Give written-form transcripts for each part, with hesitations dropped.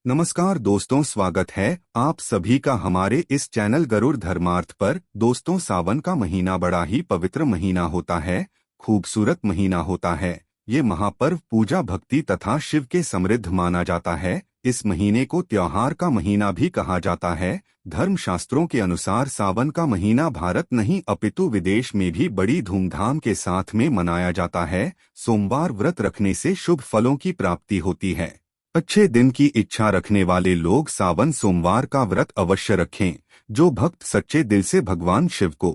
नमस्कार दोस्तों, स्वागत है आप सभी का हमारे इस चैनल गरुड़ धर्मार्थ पर। दोस्तों, सावन का महीना बड़ा ही पवित्र महीना होता है, खूबसूरत महीना होता है। ये महापर्व पूजा भक्ति तथा शिव के समृद्ध माना जाता है। इस महीने को त्योहार का महीना भी कहा जाता है। धर्मशास्त्रों के अनुसार सावन का महीना भारत नहीं अपितु विदेश में भी बड़ी धूमधाम के साथ में मनाया जाता है। सोमवार व्रत रखने से शुभ फलों की प्राप्ति होती है। अच्छे दिन की इच्छा रखने वाले लोग सावन सोमवार का व्रत अवश्य रखें। जो भक्त सच्चे दिल से भगवान शिव को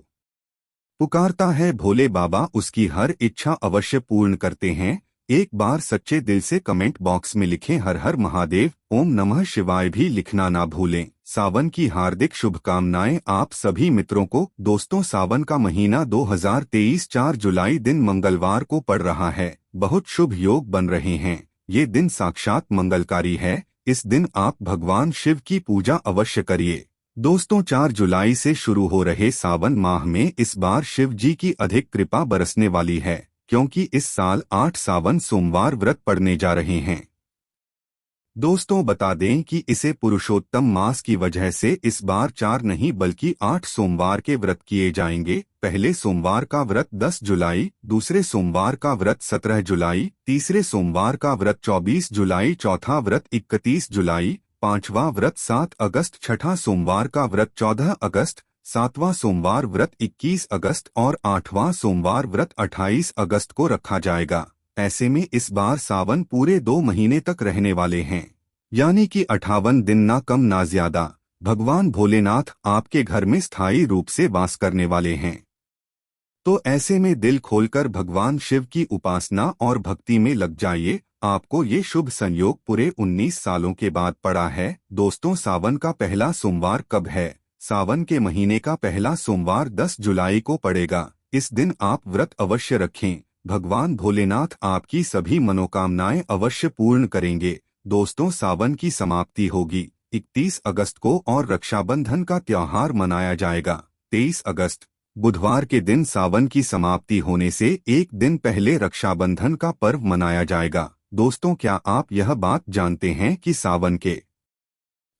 पुकारता है, भोले बाबा उसकी हर इच्छा अवश्य पूर्ण करते हैं। एक बार सच्चे दिल से कमेंट बॉक्स में लिखें हर हर महादेव, ओम नमः शिवाय भी लिखना ना भूलें। सावन की हार्दिक शुभकामनाएं आप सभी मित्रों को। दोस्तों, सावन का महीना 2023 4 जुलाई दिन मंगलवार को पड़ रहा है। बहुत शुभ योग बन रहे हैं। ये दिन साक्षात मंगलकारी है। इस दिन आप भगवान शिव की पूजा अवश्य करिए। दोस्तों, 4 जुलाई से शुरू हो रहे सावन माह में इस बार शिव जी की अधिक कृपा बरसने वाली है, क्योंकि इस साल 8 सावन सोमवार व्रत पड़ने जा रहे हैं। दोस्तों, बता दें कि इसे पुरुषोत्तम मास की वजह से इस बार 4 नहीं बल्कि 8 सोमवार के व्रत किए जाएंगे। पहले सोमवार का व्रत 10 जुलाई, दूसरे सोमवार का व्रत 17 जुलाई, तीसरे सोमवार का व्रत 24 जुलाई, चौथा व्रत 31 जुलाई, पांचवा व्रत 7 अगस्त, छठा सोमवार का व्रत 14 अगस्त, सातवां सोमवार व्रत 21 अगस्त और आठवां सोमवार व्रत 28 अगस्त को रखा जाएगा। ऐसे में इस बार सावन पूरे 2 महीने तक रहने वाले हैं, यानी कि 58 दिन ना कम ना ज्यादा। भगवान भोलेनाथ आपके घर में स्थायी रूप से वास करने वाले हैं। तो ऐसे में दिल खोलकर भगवान शिव की उपासना और भक्ति में लग जाइए। आपको ये शुभ संयोग पूरे 19 सालों के बाद पड़ा है। दोस्तों, सावन का पहला सोमवार कब है? सावन के महीने का पहला सोमवार 10 जुलाई को पड़ेगा। इस दिन आप व्रत अवश्य रखें। भगवान भोलेनाथ आपकी सभी मनोकामनाएं अवश्य पूर्ण करेंगे। दोस्तों, सावन की समाप्ति होगी 31 अगस्त को और रक्षाबंधन का त्योहार मनाया जाएगा 23 अगस्त। बुधवार के दिन सावन की समाप्ति होने से एक दिन पहले रक्षाबंधन का पर्व मनाया जाएगा। दोस्तों, क्या आप यह बात जानते हैं कि सावन के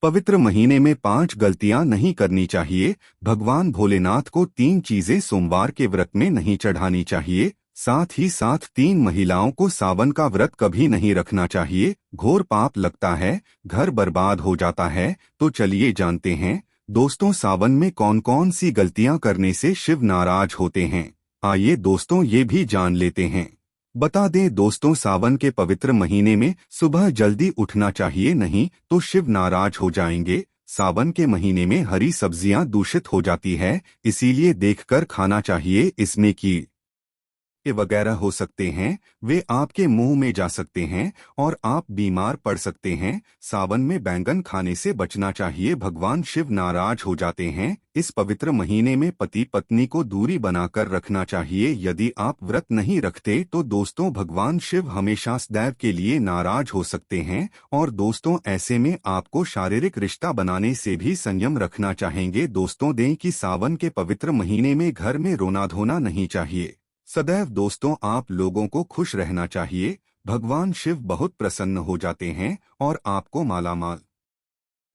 पवित्र महीने में 5 गलतियां नहीं करनी चाहिए? भगवान भोलेनाथ को 3 चीजें सोमवार के व्रत में नहीं चढ़ानी चाहिए। साथ ही साथ 3 महिलाओं को सावन का व्रत कभी नहीं रखना चाहिए। घोर पाप लगता है, घर बर्बाद हो जाता है। तो चलिए जानते हैं दोस्तों, सावन में कौन कौन सी गलतियां करने से शिव नाराज होते हैं। आइए दोस्तों, ये भी जान लेते हैं। बता दें दोस्तों, सावन के पवित्र महीने में सुबह जल्दी उठना चाहिए, नहीं तो शिव नाराज हो जाएंगे। सावन के महीने में हरी सब्जियां दूषित हो जाती है, इसीलिए देखकर खाना चाहिए। इसमें कीड़े वगैरह हो सकते हैं, वे आपके मुंह में जा सकते हैं और आप बीमार पड़ सकते हैं। सावन में बैंगन खाने से बचना चाहिए, भगवान शिव नाराज हो जाते हैं। इस पवित्र महीने में पति पत्नी को दूरी बनाकर रखना चाहिए। यदि आप व्रत नहीं रखते तो दोस्तों, भगवान शिव हमेशा सदैव के लिए नाराज हो सकते हैं। और दोस्तों, ऐसे में आपको शारीरिक रिश्ता बनाने से भी संयम रखना चाहेंगे। दोस्तों, दें कि सावन के पवित्र महीने में घर में रोना धोना नहीं चाहिए। सदैव दोस्तों, आप लोगों को खुश रहना चाहिए। भगवान शिव बहुत प्रसन्न हो जाते हैं और आपको मालामाल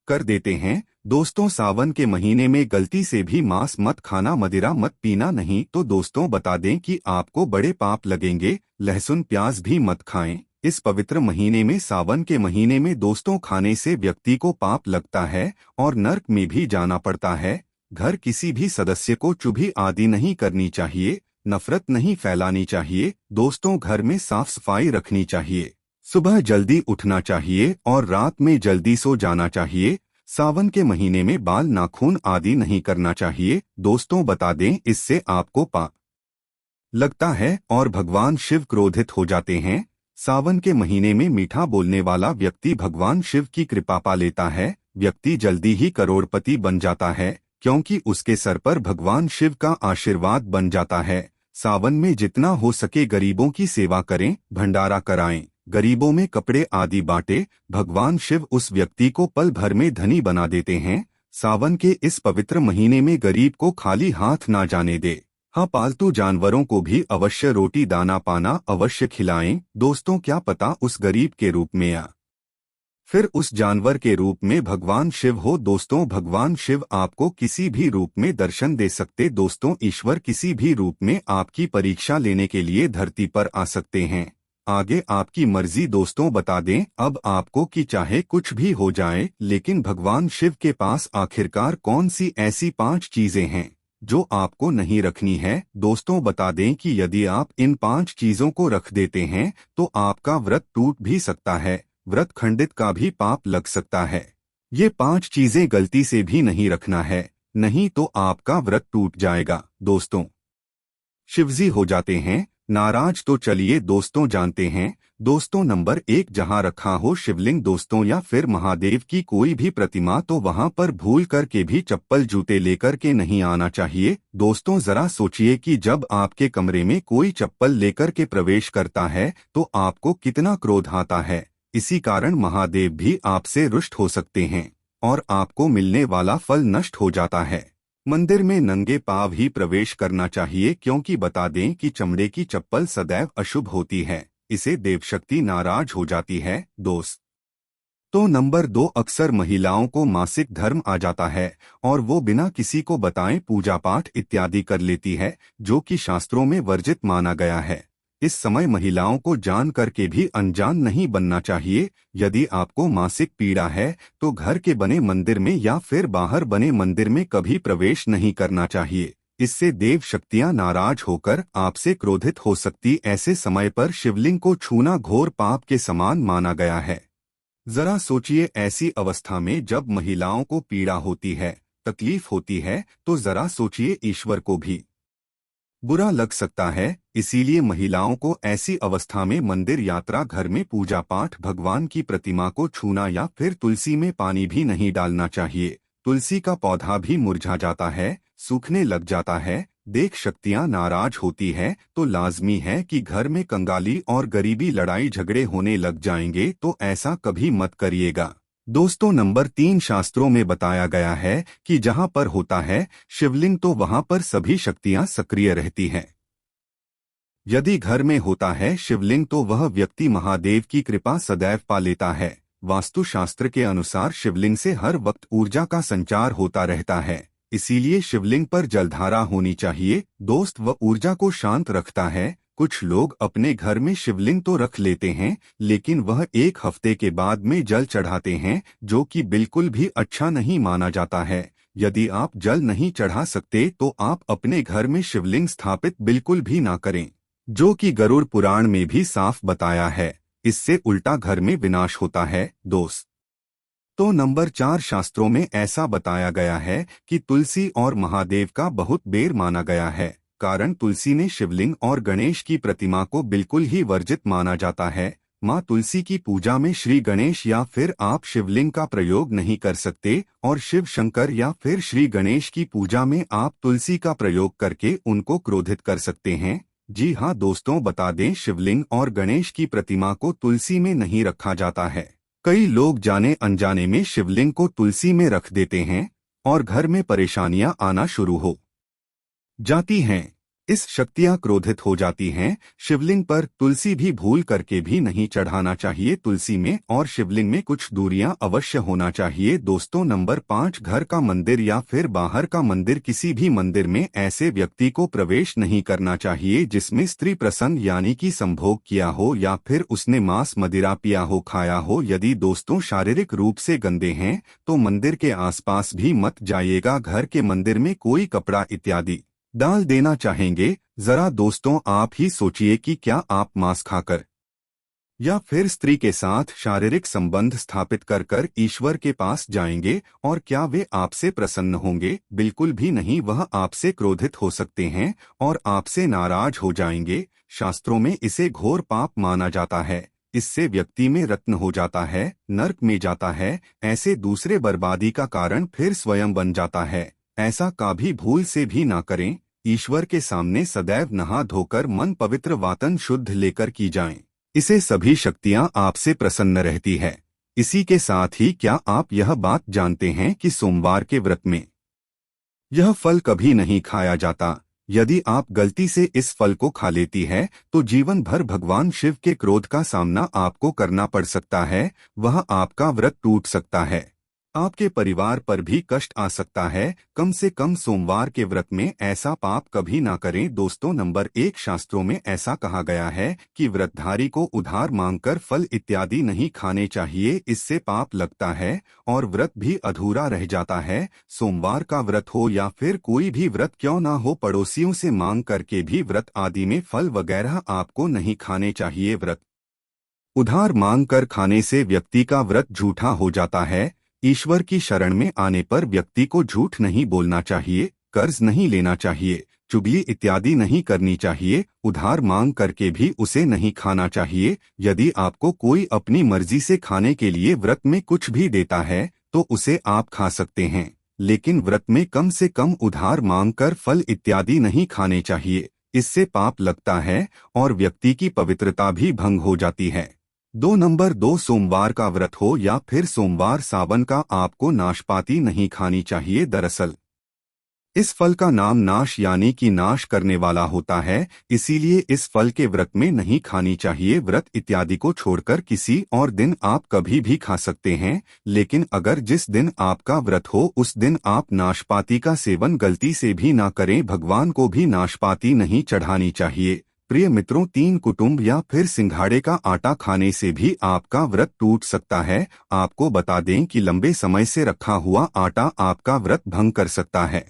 कर देते हैं। दोस्तों, सावन के महीने में गलती से भी मांस मत खाना, मदिरा मत पीना, नहीं तो दोस्तों बता दें कि आपको बड़े पाप लगेंगे। लहसुन प्याज भी मत खाएं। इस पवित्र महीने में, सावन के महीने में दोस्तों, खाने से व्यक्ति को पाप लगता है और नर्क में भी जाना पड़ता है। घर किसी भी सदस्य को चुभी आदि नहीं करनी चाहिए। नफरत नहीं फैलानी चाहिए। दोस्तों, घर में साफ सफाई रखनी चाहिए। सुबह जल्दी उठना चाहिए और रात में जल्दी सो जाना चाहिए। सावन के महीने में बाल नाखून आदि नहीं करना चाहिए। दोस्तों, बता दें, इससे आपको पाप लगता है और भगवान शिव क्रोधित हो जाते हैं। सावन के महीने में मीठा बोलने वाला व्यक्ति भगवान शिव की कृपा पा लेता है। व्यक्ति जल्दी ही करोड़पति बन जाता है, क्योंकि उसके सर पर भगवान शिव का आशीर्वाद बन जाता है। सावन में जितना हो सके गरीबों की सेवा करें, भंडारा कराएं, गरीबों में कपड़े आदि बांटे। भगवान शिव उस व्यक्ति को पल भर में धनी बना देते हैं। सावन के इस पवित्र महीने में गरीब को खाली हाथ ना जाने दे। हाँ, पालतू जानवरों को भी अवश्य रोटी दाना पाना अवश्य खिलाएं। दोस्तों, क्या पता उस गरीब के रूप में या फिर उस जानवर के रूप में भगवान शिव हो। दोस्तों, भगवान शिव आपको किसी भी रूप में दर्शन दे सकते। दोस्तों, ईश्वर किसी भी रूप में आपकी परीक्षा लेने के लिए धरती पर आ सकते हैं। आगे आपकी मर्जी। दोस्तों, बता दें अब आपको कि चाहे कुछ भी हो जाए, लेकिन भगवान शिव के पास आखिरकार कौन सी ऐसी 5 चीजें हैं जो आपको नहीं रखनी है। दोस्तों, बता दें कि यदि आप इन 5 चीजों को रख देते हैं तो आपका व्रत टूट भी सकता है, व्रत खंडित का भी पाप लग सकता है। ये 5 चीजें गलती से भी नहीं रखना है, नहीं तो आपका व्रत टूट जाएगा। दोस्तों, शिवजी हो जाते हैं नाराज। तो चलिए दोस्तों जानते हैं। दोस्तों, नंबर 1, जहां रखा हो शिवलिंग दोस्तों या फिर महादेव की कोई भी प्रतिमा, तो वहां पर भूल करके भी चप्पल जूते लेकर के नहीं आना चाहिए। दोस्तों, जरा सोचिए कि जब आपके कमरे में कोई चप्पल लेकर के प्रवेश करता है तो आपको कितना क्रोध आता है। इसी कारण महादेव भी आपसे रुष्ट हो सकते हैं और आपको मिलने वाला फल नष्ट हो जाता है। मंदिर में नंगे पांव ही प्रवेश करना चाहिए, क्योंकि बता दें कि चमड़े की चप्पल सदैव अशुभ होती है, इसे देवशक्ति नाराज हो जाती है। दोस्त, तो नंबर 2, अक्सर महिलाओं को मासिक धर्म आ जाता है और वो बिना किसी को बताएं पूजा पाठ इत्यादि कर लेती है, जो कि शास्त्रों में वर्जित माना गया है। इस समय महिलाओं को जान करके भी अनजान नहीं बनना चाहिए। यदि आपको मासिक पीड़ा है तो घर के बने मंदिर में या फिर बाहर बने मंदिर में कभी प्रवेश नहीं करना चाहिए। इससे देव शक्तियां नाराज होकर आपसे क्रोधित हो सकती। ऐसे समय पर शिवलिंग को छूना घोर पाप के समान माना गया है। जरा सोचिए, ऐसी अवस्था में जब महिलाओं को पीड़ा होती है, तकलीफ होती है, तो जरा सोचिए ईश्वर को भी बुरा लग सकता है। इसीलिए महिलाओं को ऐसी अवस्था में मंदिर यात्रा, घर में पूजा पाठ, भगवान की प्रतिमा को छूना या फिर तुलसी में पानी भी नहीं डालना चाहिए। तुलसी का पौधा भी मुरझा जाता है, सूखने लग जाता है, देख शक्तियां नाराज होती है, तो लाजमी है कि घर में कंगाली और गरीबी, लड़ाई झगड़े होने लग जाएंगे। तो ऐसा कभी मत करिएगा। दोस्तों, नंबर 3, शास्त्रों में बताया गया है कि जहां पर होता है शिवलिंग तो वहां पर सभी शक्तियां सक्रिय रहती हैं। यदि घर में होता है शिवलिंग तो वह व्यक्ति महादेव की कृपा सदैव पा लेता है। वास्तु शास्त्र के अनुसार शिवलिंग से हर वक्त ऊर्जा का संचार होता रहता है, इसीलिए शिवलिंग पर जलधारा होनी चाहिए। दोस्त, वह ऊर्जा को शांत रखता है। कुछ लोग अपने घर में शिवलिंग तो रख लेते हैं, लेकिन वह 1 हफ्ते के बाद में जल चढ़ाते हैं, जो कि बिल्कुल भी अच्छा नहीं माना जाता है। यदि आप जल नहीं चढ़ा सकते तो आप अपने घर में शिवलिंग स्थापित बिल्कुल भी ना करें, जो कि गरुड़ पुराण में भी साफ बताया है। इससे उल्टा घर में विनाश होता है। दोस्त, तो नंबर 4, शास्त्रों में ऐसा बताया गया है कि तुलसी और महादेव का बहुत बेर माना गया है, कारण तुलसी ने शिवलिंग और गणेश की प्रतिमा को बिल्कुल ही वर्जित माना जाता है। माँ तुलसी की पूजा में श्री गणेश या फिर आप शिवलिंग का प्रयोग नहीं कर सकते, और शिव शंकर या फिर श्री गणेश की पूजा में आप तुलसी का प्रयोग करके उनको क्रोधित कर सकते हैं। जी हाँ दोस्तों, बता दें शिवलिंग और गणेश की प्रतिमा को तुलसी में नहीं रखा जाता है। कई लोग जाने अनजाने में शिवलिंग को तुलसी में रख देते हैं और घर में परेशानियां आना शुरू हो जाती हैं। इस शक्तियां क्रोधित हो जाती हैं। शिवलिंग पर तुलसी भी भूल करके भी नहीं चढ़ाना चाहिए। तुलसी में और शिवलिंग में कुछ दूरियां अवश्य होना चाहिए। दोस्तों, नंबर 5, घर का मंदिर या फिर बाहर का मंदिर, किसी भी मंदिर में ऐसे व्यक्ति को प्रवेश नहीं करना चाहिए जिसमें स्त्री प्रसन्न यानी कि संभोग किया हो या फिर उसने मांस मदिरा पिया हो, खाया हो। यदि दोस्तों शारीरिक रूप से गंदे हैं तो मंदिर के आसपास भी मत जाइएगा। घर के मंदिर में कोई कपड़ा इत्यादि डाल देना चाहेंगे। जरा दोस्तों आप ही सोचिए कि क्या आप मांस खाकर या फिर स्त्री के साथ शारीरिक संबंध स्थापित कर कर ईश्वर के पास जाएंगे और क्या वे आपसे प्रसन्न होंगे? बिल्कुल भी नहीं। वह आपसे क्रोधित हो सकते हैं और आपसे नाराज हो जाएंगे। शास्त्रों में इसे घोर पाप माना जाता है। इससे व्यक्ति में रत्न हो जाता है, नर्क में जाता है। ऐसे दूसरे बर्बादी का कारण फिर स्वयं बन जाता है। ऐसा कभी भूल से भी ना करें। ईश्वर के सामने सदैव नहा धोकर मन पवित्र वातन शुद्ध लेकर की जाएं। इसे सभी शक्तियां आपसे प्रसन्न रहती है। इसी के साथ ही क्या आप यह बात जानते हैं कि सोमवार के व्रत में यह फल कभी नहीं खाया जाता? यदि आप गलती से इस फल को खा लेती है तो जीवन भर भगवान शिव के क्रोध का सामना आपको करना पड़ सकता है। वह आपका व्रत टूट सकता है, आपके परिवार पर भी कष्ट आ सकता है। कम से कम सोमवार के व्रत में ऐसा पाप कभी ना करें। दोस्तों, नंबर 1, शास्त्रों में ऐसा कहा गया है कि व्रतधारी को उधार मांगकर फल इत्यादि नहीं खाने चाहिए, इससे पाप लगता है और व्रत भी अधूरा रह जाता है। सोमवार का व्रत हो या फिर कोई भी व्रत क्यों ना हो, पड़ोसियों से मांग करके भी व्रत आदि में फल वगैरह आपको नहीं खाने चाहिए। व्रत उधार मांग कर खाने से व्यक्ति का व्रत झूठा हो जाता है। ईश्वर की शरण में आने पर व्यक्ति को झूठ नहीं बोलना चाहिए, कर्ज नहीं लेना चाहिए, चुगली इत्यादि नहीं करनी चाहिए, उधार मांग करके भी उसे नहीं खाना चाहिए। यदि आपको कोई अपनी मर्जी से खाने के लिए व्रत में कुछ भी देता है तो उसे आप खा सकते हैं, लेकिन व्रत में कम से कम उधार मांग कर फल इत्यादि नहीं खाने चाहिए। इससे पाप लगता है और व्यक्ति की पवित्रता भी भंग हो जाती है। नंबर 2, सोमवार का व्रत हो या फिर सोमवार सावन का, आपको नाशपाती नहीं खानी चाहिए। दरअसल इस फल का नाम नाश यानी कि नाश करने वाला होता है, इसीलिए इस फल के व्रत में नहीं खानी चाहिए। व्रत इत्यादि को छोड़कर किसी और दिन आप कभी भी खा सकते हैं, लेकिन अगर जिस दिन आपका व्रत हो उस दिन आप नाशपाती का सेवन गलती से भी ना करें। भगवान को भी नाशपाती नहीं चढ़ानी चाहिए। प्रिय मित्रों, 3 कुटुंब या फिर सिंघाड़े का आटा खाने से भी आपका व्रत टूट सकता है। आपको बता दें कि लंबे समय से रखा हुआ आटा आपका व्रत भंग कर सकता है।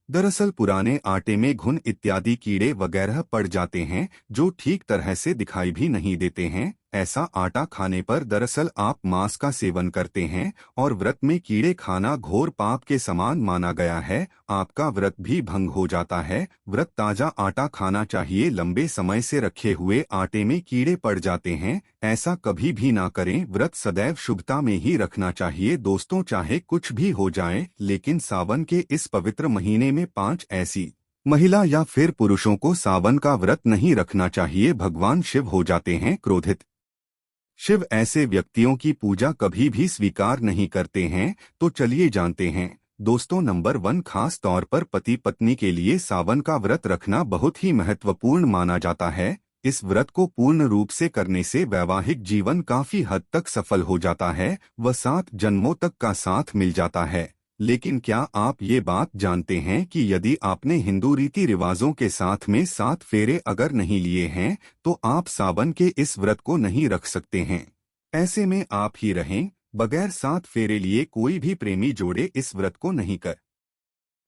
दरअसल पुराने आटे में घुन इत्यादि कीड़े वगैरह पड़ जाते हैं जो ठीक तरह से दिखाई भी नहीं देते हैं। ऐसा आटा खाने पर दरअसल आप मांस का सेवन करते हैं और व्रत में कीड़े खाना घोर पाप के समान माना गया है। आपका व्रत भी भंग हो जाता है। व्रत ताजा आटा खाना चाहिए। लंबे समय से रखे हुए आटे में कीड़े पड़ जाते हैं, ऐसा कभी भी ना करें। व्रत सदैव शुभता में ही रखना चाहिए। दोस्तों, चाहे कुछ भी हो जाए, लेकिन सावन के इस पवित्र महीने में 5 ऐसी महिला या फिर पुरुषों को सावन का व्रत नहीं रखना चाहिए। भगवान शिव हो जाते हैं क्रोधित। शिव ऐसे व्यक्तियों की पूजा कभी भी स्वीकार नहीं करते हैं। तो चलिए जानते हैं। दोस्तों, नंबर 1, खास तौर पर पति पत्नी के लिए सावन का व्रत रखना बहुत ही महत्वपूर्ण माना जाता है। इस व्रत को पूर्ण रूप से करने से वैवाहिक जीवन काफी हद तक सफल हो जाता है, व 7 जन्मों तक का साथ मिल जाता है। लेकिन क्या आप ये बात जानते हैं कि यदि आपने हिंदू रीति रिवाजों के साथ में 7 फेरे अगर नहीं लिए हैं तो आप सावन के इस व्रत को नहीं रख सकते हैं। ऐसे में आप ही रहें। बगैर 7 फेरे लिए कोई भी प्रेमी जोड़े इस व्रत को नहीं कर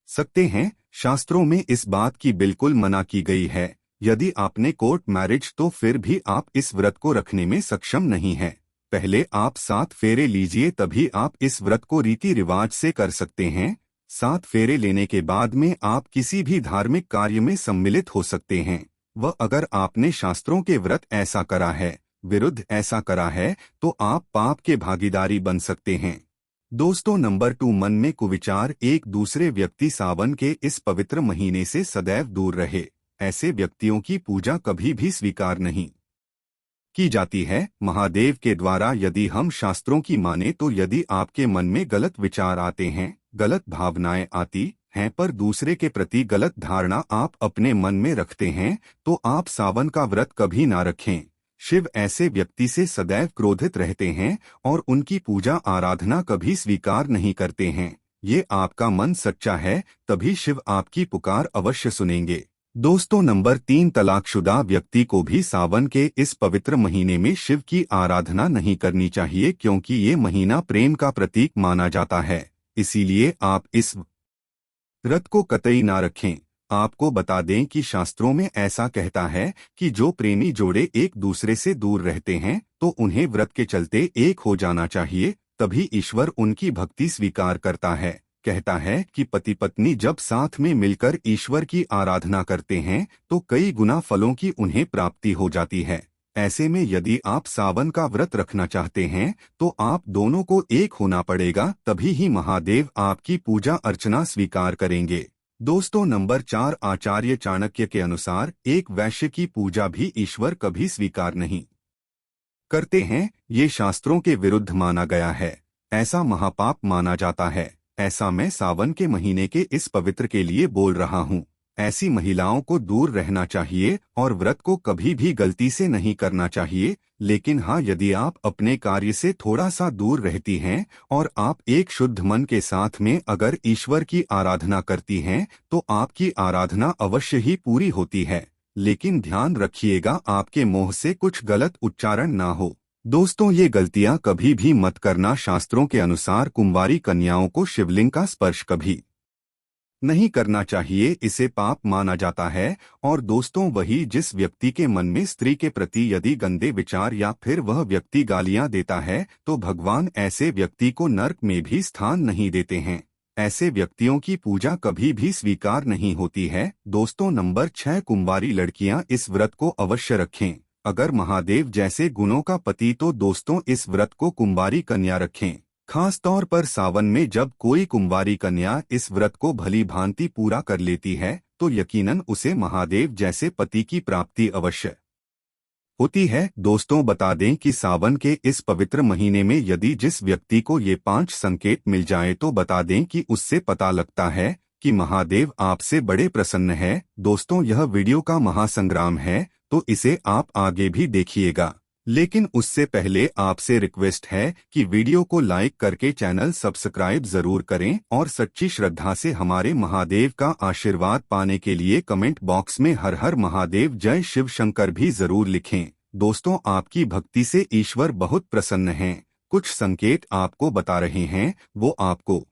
सकते हैं। शास्त्रों में इस बात की बिल्कुल मना की गई है। यदि आपने कोर्ट मैरिज तो फिर भी आप इस व्रत को रखने में सक्षम नहीं हैं। पहले आप 7 फेरे लीजिए, तभी आप इस व्रत को रीति रिवाज से कर सकते हैं। 7 फेरे लेने के बाद में आप किसी भी धार्मिक कार्य में सम्मिलित हो सकते हैं। वह अगर आपने शास्त्रों के व्रत ऐसा करा है, विरुद्ध ऐसा करा है, तो आप पाप के भागीदारी बन सकते हैं। दोस्तों, नंबर 2, मन में कुविचार। एक दूसरे व्यक्ति सावन के इस पवित्र महीने से सदैव दूर रहे। ऐसे व्यक्तियों की पूजा कभी भी स्वीकार नहीं की जाती है। महादेव के द्वारा यदि हम शास्त्रों की माने तो यदि आपके मन में गलत विचार आते हैं, गलत भावनाएं आती हैं, पर दूसरे के प्रति गलत धारणा आप अपने मन में रखते हैं, तो आप सावन का व्रत कभी ना रखें। शिव ऐसे व्यक्ति से सदैव क्रोधित रहते हैं और उनकी पूजा आराधना कभी स्वीकार नहीं करते हैं। ये आपका मन सच्चा है, तभी शिव आपकी पुकार अवश्य सुनेंगे। दोस्तों, नंबर 3, तलाकशुदा व्यक्ति को भी सावन के इस पवित्र महीने में शिव की आराधना नहीं करनी चाहिए, क्योंकि ये महीना प्रेम का प्रतीक माना जाता है। इसीलिए आप इस व्रत को कतई ना रखें। आपको बता दें कि शास्त्रों में ऐसा कहता है कि जो प्रेमी जोड़े एक दूसरे से दूर रहते हैं तो उन्हें व्रत के चलते एक हो जाना चाहिए, तभी ईश्वर उनकी भक्ति स्वीकार करता है। कहता है कि पति पत्नी जब साथ में मिलकर ईश्वर की आराधना करते हैं तो कई गुना फलों की उन्हें प्राप्ति हो जाती है। ऐसे में यदि आप सावन का व्रत रखना चाहते हैं तो आप दोनों को एक होना पड़ेगा, तभी ही महादेव आपकी पूजा अर्चना स्वीकार करेंगे। दोस्तों, नंबर 4, आचार्य चाणक्य के अनुसार एक वैश्य की पूजा भी ईश्वर कभी स्वीकार नहीं करते हैं। ये शास्त्रों के विरुद्ध माना गया है। ऐसा महापाप माना जाता है। ऐसा मैं सावन के महीने के इस पवित्र के लिए बोल रहा हूँ। ऐसी महिलाओं को दूर रहना चाहिए और व्रत को कभी भी गलती से नहीं करना चाहिए। लेकिन हाँ, यदि आप अपने कार्य से थोड़ा सा दूर रहती हैं और आप एक शुद्ध मन के साथ में अगर ईश्वर की आराधना करती हैं तो आपकी आराधना अवश्य ही पूरी होती है। लेकिन ध्यान रखिएगा आपके मुंह से कुछ गलत उच्चारण ना हो। दोस्तों, ये गलतियां कभी भी मत करना। शास्त्रों के अनुसार कुंवारी कन्याओं को शिवलिंग का स्पर्श कभी नहीं करना चाहिए, इसे पाप माना जाता है। और दोस्तों, वही जिस व्यक्ति के मन में स्त्री के प्रति यदि गंदे विचार या फिर वह व्यक्ति गालियां देता है तो भगवान ऐसे व्यक्ति को नर्क में भी स्थान नहीं देते हैं। ऐसे व्यक्तियों की पूजा कभी भी स्वीकार नहीं होती है। दोस्तों, नंबर 6, कुंवारी लड़कियां इस व्रत को अवश्य रखें। अगर महादेव जैसे गुणों का पति तो दोस्तों इस व्रत को कुंवारी कन्या रखें। खास तौर पर सावन में जब कोई कुंवारी कन्या इस व्रत को भली भांति पूरा कर लेती है तो यकीनन उसे महादेव जैसे पति की प्राप्ति अवश्य होती है। दोस्तों, बता दें कि सावन के इस पवित्र महीने में यदि जिस व्यक्ति को ये 5 संकेत मिल जाए तो बता दें कि उससे पता लगता है कि महादेव आपसे बड़े प्रसन्न है। दोस्तों, यह वीडियो का महासंग्राम है तो इसे आप आगे भी देखिएगा, लेकिन उससे पहले आपसे रिक्वेस्ट है कि वीडियो को लाइक करके चैनल सब्सक्राइब जरूर करें और सच्ची श्रद्धा से हमारे महादेव का आशीर्वाद पाने के लिए कमेंट बॉक्स में हर हर महादेव जय शिव शंकर भी जरूर लिखें। दोस्तों, आपकी भक्ति से ईश्वर बहुत प्रसन्न हैं। कुछ संकेत आपको बता रहे हैं, वो आपको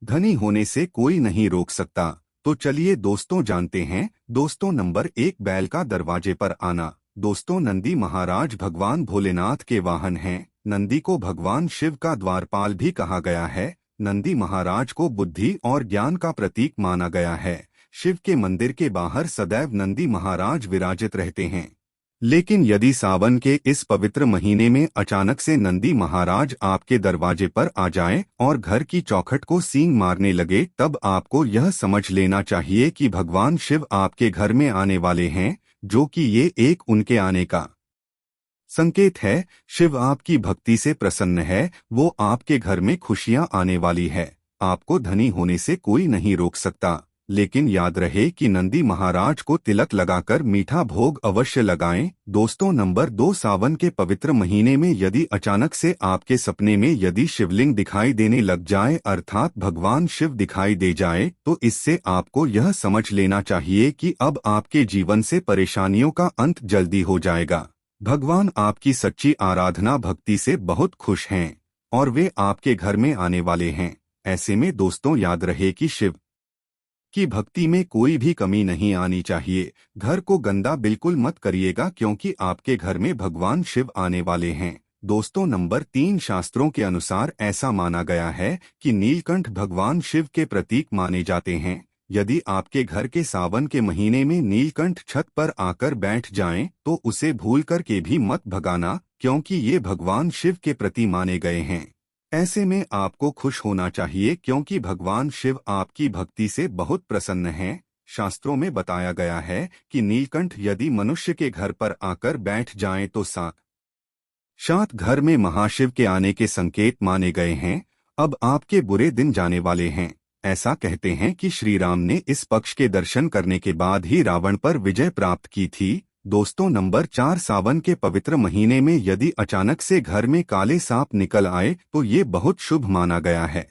धनी होने से कोई नहीं रोक सकता। तो चलिए दोस्तों जानते हैं। दोस्तों, नंबर 1, बैल का दरवाजे पर आना। दोस्तों, नंदी महाराज भगवान भोलेनाथ के वाहन हैं। नंदी को भगवान शिव का द्वारपाल भी कहा गया है। नंदी महाराज को बुद्धि और ज्ञान का प्रतीक माना गया है। शिव के मंदिर के बाहर सदैव नंदी महाराज विराजित रहते हैं। लेकिन यदि सावन के इस पवित्र महीने में अचानक से नंदी महाराज आपके दरवाजे पर आ जाएं और घर की चौखट को सींग मारने लगे, तब आपको यह समझ लेना चाहिए कि भगवान शिव आपके घर में आने वाले हैं, जो कि ये एक उनके आने का संकेत है। शिव आपकी भक्ति से प्रसन्न है, वो आपके घर में खुशियां आने वाली है। आपको धनी होने से कोई नहीं रोक सकता। लेकिन याद रहे कि नंदी महाराज को तिलक लगाकर मीठा भोग अवश्य लगाएं। दोस्तों, नंबर 2, सावन के पवित्र महीने में यदि अचानक से आपके सपने में यदि शिवलिंग दिखाई देने लग जाए, अर्थात भगवान शिव दिखाई दे जाए, तो इससे आपको यह समझ लेना चाहिए कि अब आपके जीवन से परेशानियों का अंत जल्दी हो जाएगा। भगवान आपकी सच्ची आराधना भक्ति से बहुत खुश हैं और वे आपके घर में आने वाले हैं। ऐसे में दोस्तों याद रहे कि शिव की भक्ति में कोई भी कमी नहीं आनी चाहिए। घर को गंदा बिल्कुल मत करिएगा, क्योंकि आपके घर में भगवान शिव आने वाले हैं। दोस्तों, नंबर 3, शास्त्रों के अनुसार ऐसा माना गया है कि नीलकंठ भगवान शिव के प्रतीक माने जाते हैं। यदि आपके घर के सावन के महीने में नीलकंठ छत पर आकर बैठ जाएं, तो उसे भूल कर के भी मत भगाना, क्योंकि ये भगवान शिव के प्रति माने गए हैं। ऐसे में आपको खुश होना चाहिए, क्योंकि भगवान शिव आपकी भक्ति से बहुत प्रसन्न हैं। शास्त्रों में बताया गया है कि नीलकंठ यदि मनुष्य के घर पर आकर बैठ जाएं तो साक्षात घर में महाशिव के आने के संकेत माने गए हैं। अब आपके बुरे दिन जाने वाले हैं। ऐसा कहते हैं कि श्री राम ने इस पक्ष के दर्शन करने के बाद ही रावण पर विजय प्राप्त की थी। दोस्तों, नंबर 4, सावन के पवित्र महीने में यदि अचानक से घर में काले सांप निकल आए तो ये बहुत शुभ माना गया है।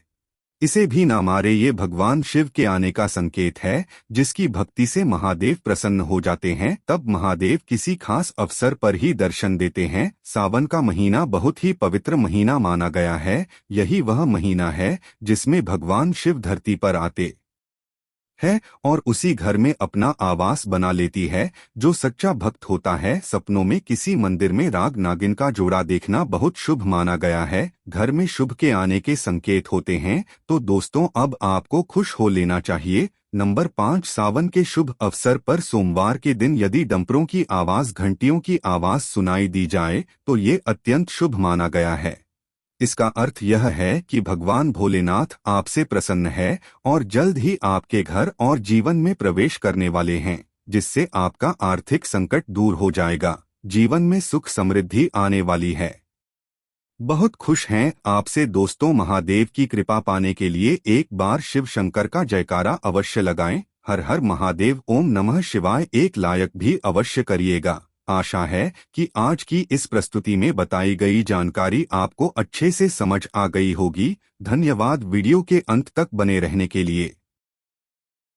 इसे भी ना मारे, ये भगवान शिव के आने का संकेत है। जिसकी भक्ति से महादेव प्रसन्न हो जाते हैं, तब महादेव किसी खास अवसर पर ही दर्शन देते हैं। सावन का महीना बहुत ही पवित्र महीना माना गया है। यही वह महीना है जिसमें भगवान शिव धरती पर आते है और उसी घर में अपना आवास बना लेती है। जो सच्चा भक्त होता है, सपनों में किसी मंदिर में राग नागिन का जोड़ा देखना बहुत शुभ माना गया है। घर में शुभ के आने के संकेत होते हैं। तो दोस्तों, अब आपको खुश हो लेना चाहिए। नंबर 5, सावन के शुभ अवसर पर सोमवार के दिन यदि डंपरों की आवाज, घंटियों की आवाज सुनाई दी जाए तो ये अत्यंत शुभ माना गया है। इसका अर्थ यह है कि भगवान भोलेनाथ आपसे प्रसन्न है और जल्द ही आपके घर और जीवन में प्रवेश करने वाले हैं, जिससे आपका आर्थिक संकट दूर हो जाएगा। जीवन में सुख समृद्धि आने वाली है। बहुत खुश हैं आपसे दोस्तों। महादेव की कृपा पाने के लिए एक बार शिव शंकर का जयकारा अवश्य लगाएं। हर हर महादेव, ओम नमः शिवाय एक लाइक भी अवश्य करिएगा। आशा है कि आज की इस प्रस्तुति में बताई गई जानकारी आपको अच्छे से समझ आ गई होगी। धन्यवाद वीडियो के अंत तक बने रहने के लिए।